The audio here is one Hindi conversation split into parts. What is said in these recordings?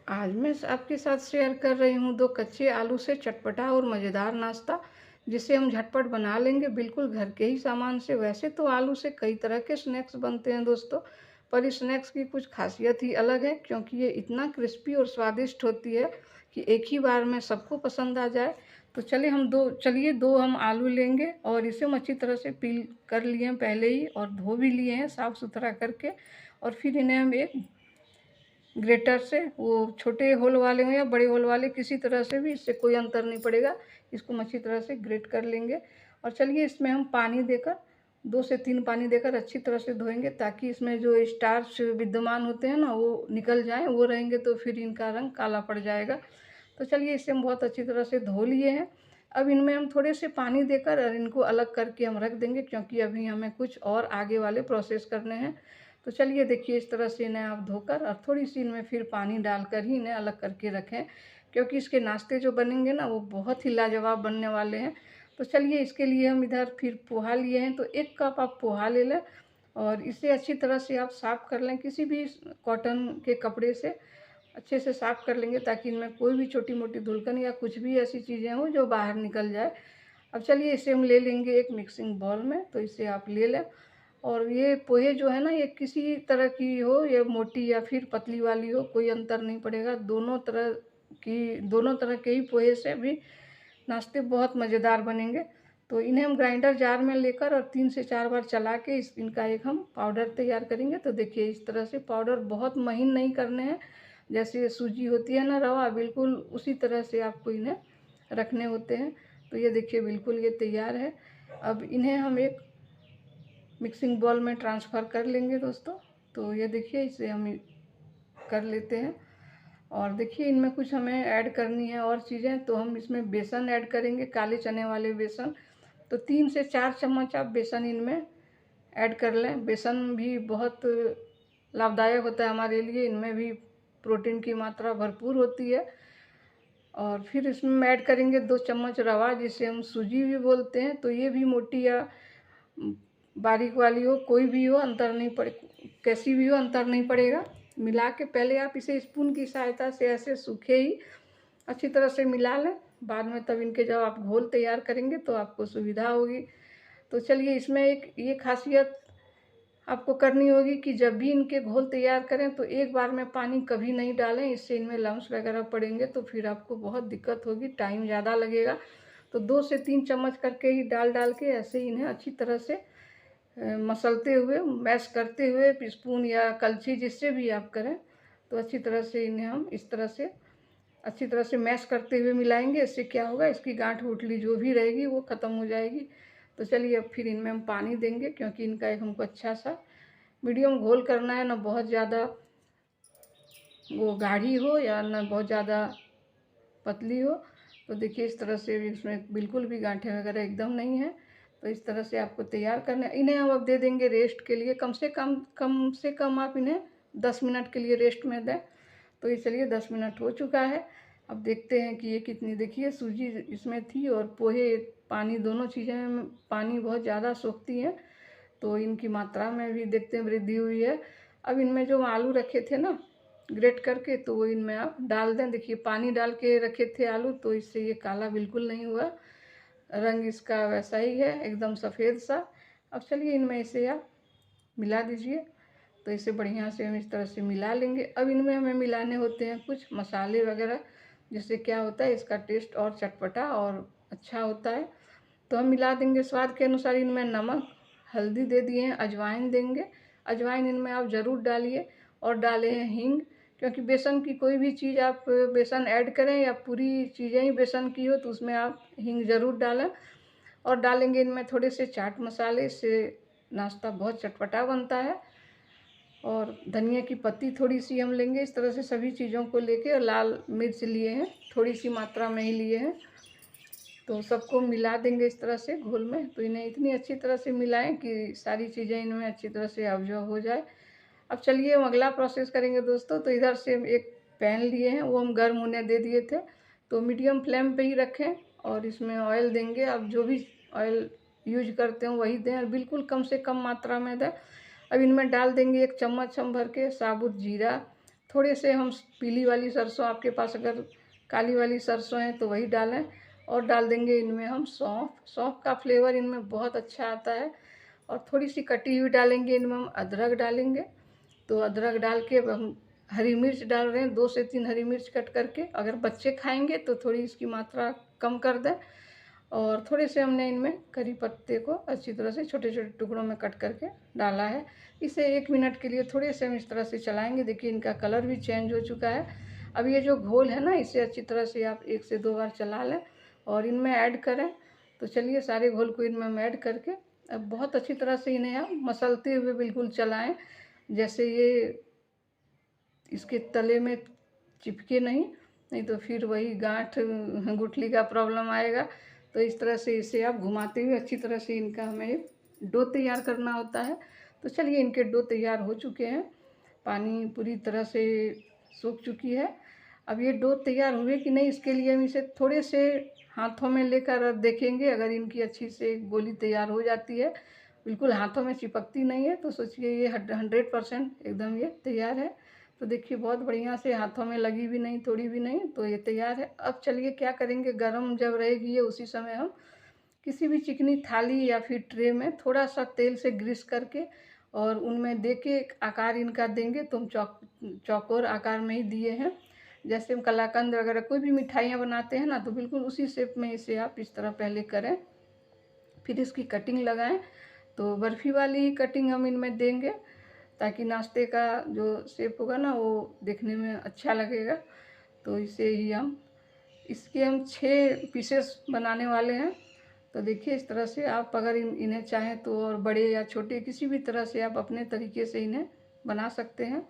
आज मैं आपके साथ शेयर कर रही हूँ 2 कच्चे आलू से चटपटा और मज़ेदार नाश्ता, जिसे हम झटपट बना लेंगे बिल्कुल घर के ही सामान से। वैसे तो आलू से कई तरह के स्नैक्स बनते हैं दोस्तों, पर इस स्नैक्स की कुछ ख़ासियत ही अलग है क्योंकि ये इतना क्रिस्पी और स्वादिष्ट होती है कि एक ही बार में सबको पसंद आ जाए। तो चलिए 2 हम आलू लेंगे और इसे हम अच्छी तरह से पील कर लिए हैं पहले ही और धो भी लिए हैं साफ़-सुथरा करके, और फिर इन्हें हम एक ग्रेटर से, वो छोटे होल वाले हों या बड़े होल वाले, किसी तरह से भी इससे कोई अंतर नहीं पड़ेगा। इसको हम अच्छी तरह से ग्रेट कर लेंगे और चलिए इसमें हम पानी देकर 2 से 3 पानी देकर अच्छी तरह से धोएंगे ताकि इसमें जो स्टार्च विद्यमान होते हैं ना वो निकल जाएँ, वो रहेंगे तो फिर इनका रंग काला पड़ जाएगा। तो चलिए इसे हम बहुत अच्छी तरह से धो लिए हैं। अब इनमें हम थोड़े से पानी देकर और इनको अलग करके हम रख देंगे क्योंकि अभी हमें कुछ और आगे वाले प्रोसेस करने हैं। तो चलिए देखिए इस तरह से इन्हें आप धोकर और थोड़ी-सी इनमें फिर पानी डालकर ही इन्हें अलग करके रखें, क्योंकि इसके नाश्ते जो बनेंगे ना वो बहुत ही लाजवाब बनने वाले हैं। तो चलिए इसके लिए हम इधर फिर पोहा लिए हैं, तो 1 कप आप पोहा ले लें और इसे अच्छी तरह से आप साफ़ कर लें, किसी भी कॉटन के कपड़े से अच्छे से साफ़ कर लेंगे ताकि इनमें कोई भी छोटी-मोटी धुलकन या कुछ भी ऐसी चीज़ें हों जो बाहर निकल जाए। अब चलिए इसे हम ले लेंगे एक मिक्सिंग बाउल में, तो इसे आप ले लें और ये पोहे जो है ना ये किसी तरह की हो, ये मोटी या फिर पतली वाली हो, कोई अंतर नहीं पड़ेगा। दोनों तरह के ही पोहे से भी नाश्ते बहुत मज़ेदार बनेंगे। तो इन्हें हम ग्राइंडर जार में लेकर और 3 से 4 बार चला के इनका एक हम पाउडर तैयार करेंगे। तो देखिए इस तरह से पाउडर बहुत महीन नहीं करने हैं, जैसे सूजी होती है ना रवा, बिल्कुल उसी तरह से आपको इन्हें रखने होते हैं। तो ये देखिए बिल्कुल ये तैयार है। अब इन्हें हम एक मिक्सिंग बाउल में ट्रांसफ़र कर लेंगे दोस्तों। तो ये देखिए इसे हम कर लेते हैं और देखिए इनमें कुछ हमें ऐड करनी है और चीज़ें, तो हम इसमें बेसन ऐड करेंगे, काले चने वाले बेसन। तो 3 से 4 चम्मच आप बेसन इनमें ऐड कर लें। बेसन भी बहुत लाभदायक होता है हमारे लिए, इनमें भी प्रोटीन की मात्रा भरपूर होती है। और फिर इसमें ऐड करेंगे 2 चम्मच रवा, जिसे हम सूजी भी बोलते हैं। तो ये भी मोटी या बारीक वाली हो, कोई भी हो, अंतर नहीं पड़े, कैसी भी हो अंतर नहीं पड़ेगा। मिला के पहले आप इसे स्पून की सहायता से ऐसे सूखे ही अच्छी तरह से मिला लें। बाद में तब इनके जब आप घोल तैयार करेंगे तो आपको सुविधा होगी। तो चलिए इसमें एक ये ख़ासियत आपको करनी होगी कि जब भी इनके घोल तैयार करें तो एक बार में पानी कभी नहीं डालें, इससे इनमें लम्स वगैरह पड़ेंगे तो फिर आपको बहुत दिक्कत होगी, टाइम ज़्यादा लगेगा। तो 2 से 3 चम्मच करके ही डाल के ऐसे ही इन्हें अच्छी तरह से मसलते हुए, मैश करते हुए, स्पून या कलछी जिससे भी आप करें, तो अच्छी तरह से इन्हें हम इस तरह से अच्छी तरह से मैश करते हुए मिलाएंगे। इससे क्या होगा, इसकी गांठ गुठली जो भी रहेगी वो ख़त्म हो जाएगी। तो चलिए अब फिर इनमें हम पानी देंगे क्योंकि इनका एक हमको अच्छा सा मीडियम घोल करना है, ना बहुत ज़्यादा वो गाढ़ी हो या ना बहुत ज़्यादा पतली हो। तो देखिए इस तरह से इसमें बिल्कुल भी गांठें वगैरह एकदम नहीं है। तो इस तरह से आपको तैयार करना है। इन्हें हम अब दे देंगे रेस्ट के लिए, कम से कम आप इन्हें 10 मिनट के लिए रेस्ट में दें। तो ये चलिए 10 मिनट हो चुका है। अब देखते हैं कि ये कितनी, देखिए सूजी इसमें थी और पोहे, पानी, दोनों चीज़ें में पानी बहुत ज़्यादा सोखती हैं, तो इनकी मात्रा में भी देखते हैं वृद्धि हुई है। अब इनमें जो आलू रखे थे ना ग्रेट करके, तो वो इनमें आप डाल दें। देखिए पानी डाल के रखे थे आलू, तो इससे ये काला बिल्कुल नहीं हुआ, रंग इसका वैसा ही है एकदम सफ़ेद सा। अब चलिए इनमें इसे आप मिला दीजिए। तो इसे बढ़िया से हम इस तरह से मिला लेंगे। अब इनमें हमें मिलाने होते हैं कुछ मसाले वगैरह, जिससे क्या होता है इसका टेस्ट और चटपटा और अच्छा होता है। तो हम मिला देंगे स्वाद के अनुसार इनमें नमक, हल्दी दे दिए हैं, अजवाइन देंगे। अजवाइन इनमें आप ज़रूर डालिए और डाले हैं हींग, क्योंकि बेसन की कोई भी चीज़ आप बेसन ऐड करें या पूरी चीज़ें ही बेसन की हो तो उसमें आप हींग ज़रूर डालें। और डालेंगे इनमें थोड़े से चाट मसाले, इससे नाश्ता बहुत चटपटा बनता है। और धनिया की पत्ती थोड़ी सी हम लेंगे, इस तरह से सभी चीज़ों को लेके, और लाल मिर्च लिए हैं, थोड़ी सी मात्रा में ही लिए हैं। तो सबको मिला देंगे इस तरह से घोल में। तो इन्हें इतनी अच्छी तरह से मिलाएं कि सारी चीज़ें इनमें अच्छी तरह से ऑब्जर्व हो जाए। अब चलिए हम अगला प्रोसेस करेंगे दोस्तों। तो इधर से हम एक पैन लिए हैं, वो हम गर्म होने दे दिए थे, तो मीडियम फ्लेम पे ही रखें और इसमें ऑयल देंगे। अब जो भी ऑयल यूज करते हैं वही दें और बिल्कुल कम से कम मात्रा में दें। अब इनमें डाल देंगे 1 चम्मच हम भर के साबुत जीरा, थोड़े से हम पीली वाली सरसों, आपके पास अगर काली वाली सरसों है तो वही डालें। और डाल देंगे इनमें हम सौंफ। सौंफ का फ्लेवर इनमें बहुत अच्छा आता है। और थोड़ी सी कटी हुई डालेंगे इनमें हम अदरक डालेंगे। तो अदरक डाल के अब हम हरी मिर्च डाल रहे हैं, 2 से 3 हरी मिर्च कट करके। अगर बच्चे खाएंगे तो थोड़ी इसकी मात्रा कम कर दें। और थोड़े से हमने इनमें करी पत्ते को अच्छी तरह से छोटे छोटे टुकड़ों में कट करके डाला है। इसे 1 मिनट के लिए थोड़े से हम इस तरह से चलाएंगे। देखिए इनका कलर भी चेंज हो चुका है। अब ये जो घोल है ना, इसे अच्छी तरह से आप 1 से 2 बार चला लें और इनमें ऐड करें। तो चलिए सारे घोल को इनमें हम ऐड करके अब बहुत अच्छी तरह से इन्हें आप मसलते हुए बिल्कुल चलाएं, जैसे ये इसके तले में चिपके नहीं तो फिर वही गांठ गुठली का प्रॉब्लम आएगा। तो इस तरह से इसे आप घुमाते हुए अच्छी तरह से इनका हमें डो तैयार करना होता है। तो चलिए इनके डो तैयार हो चुके हैं, पानी पूरी तरह से सूख चुकी है। अब ये डो तैयार हुए कि नहीं, इसके लिए हम इसे थोड़े से हाथों में लेकर देखेंगे। अगर इनकी अच्छी से गोली तैयार हो जाती है, बिल्कुल हाथों में चिपकती नहीं है, तो सोचिए ये 100% एकदम ये तैयार है। तो देखिए बहुत बढ़िया से हाथों में लगी भी नहीं, थोड़ी भी नहीं, तो ये तैयार है। अब चलिए क्या करेंगे, गरम जब रहेगी ये, उसी समय हम किसी भी चिकनी थाली या फिर ट्रे में थोड़ा सा तेल से ग्रीस करके और उनमें दे के आकार इनका देंगे। तो हम चौकोर आकार में ही दिए हैं। जैसे हम कलाकंद वगैरह कोई भी मिठाइयाँ बनाते हैं ना, तो बिल्कुल उसी शेप में इसे आप इस तरह पहले करें, फिर इसकी कटिंग लगाएं। तो बर्फ़ी वाली कटिंग हम इनमें देंगे, ताकि नाश्ते का जो शेप होगा ना वो देखने में अच्छा लगेगा। तो इसे ही हम इसके हम 6 पीसेस बनाने वाले हैं। तो देखिए इस तरह से आप अगर इन्हें चाहें तो और बड़े या छोटे किसी भी तरह से आप अपने तरीके से इन्हें बना सकते हैं।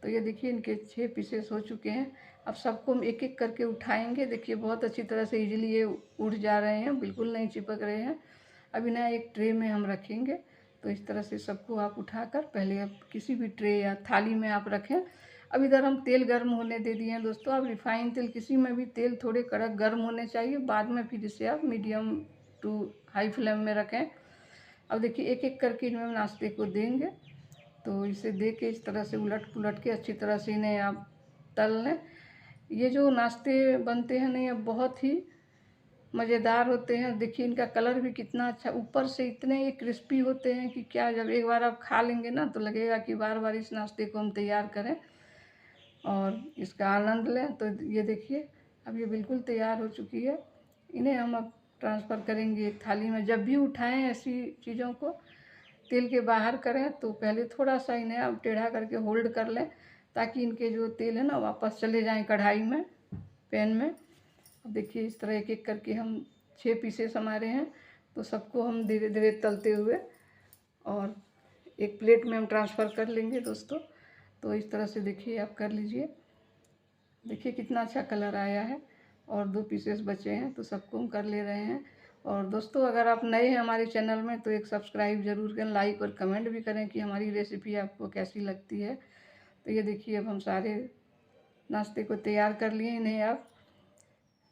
तो ये देखिए इनके 6 पीसेस हो चुके हैं। अब सबको हम एक एक करके उठाएंगे। देखिए बहुत अच्छी तरह से इजीली ये उड़ जा रहे हैं, बिल्कुल नहीं चिपक रहे हैं। अब इन्हें एक ट्रे में हम रखेंगे। तो इस तरह से सबको आप उठाकर पहले आप किसी भी ट्रे या थाली में आप रखें। अब इधर हम तेल गर्म होने दे दिए हैं दोस्तों। आप रिफाइन तेल, किसी में भी तेल थोड़े कड़क गर्म होने चाहिए, बाद में फिर इसे आप मीडियम टू हाई फ्लेम में रखें। अब देखिए एक एक करके इनमें नाश्ते को देंगे। तो इसे दे के इस तरह से उलट पुलट के अच्छी तरह से इन्हें आप तल लें। ये जो नाश्ते बनते हैं ना, ये बहुत ही मज़ेदार होते हैं। देखिए इनका कलर भी कितना अच्छा, ऊपर से इतने ये क्रिस्पी होते हैं कि क्या, जब एक बार आप खा लेंगे ना तो लगेगा कि बार बार इस नाश्ते को हम तैयार करें और इसका आनंद लें। तो ये देखिए अब ये बिल्कुल तैयार हो चुकी है। इन्हें हम अब ट्रांसफ़र करेंगे एक थाली में। जब भी उठाएं ऐसी चीज़ों को, तेल के बाहर करें तो पहले थोड़ा सा इन्हें अब टेढ़ा करके होल्ड कर लें, ताकि इनके जो तेल है ना वापस चले जाएं कढ़ाई में, पैन में। अब देखिए इस तरह एक एक करके हम 6 पीसेस हमारे हैं, तो सबको हम धीरे धीरे तलते हुए और एक प्लेट में हम ट्रांसफ़र कर लेंगे दोस्तों। तो इस तरह से देखिए आप कर लीजिए। देखिए कितना अच्छा कलर आया है और 2 पीसेस बचे हैं, तो सबको हम कर ले रहे हैं। और दोस्तों अगर आप नए हैं हमारे चैनल में तो एक सब्सक्राइब ज़रूर करें, लाइक और कमेंट भी करें कि हमारी रेसिपी आपको कैसी लगती है। तो ये देखिए अब हम सारे नाश्ते को तैयार कर लिए। इन्हें आप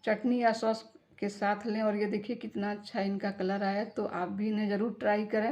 चटनी या सॉस के साथ लें और ये देखिए कितना अच्छा इनका कलर आया। तो आप भी इन्हें ज़रूर ट्राई करें।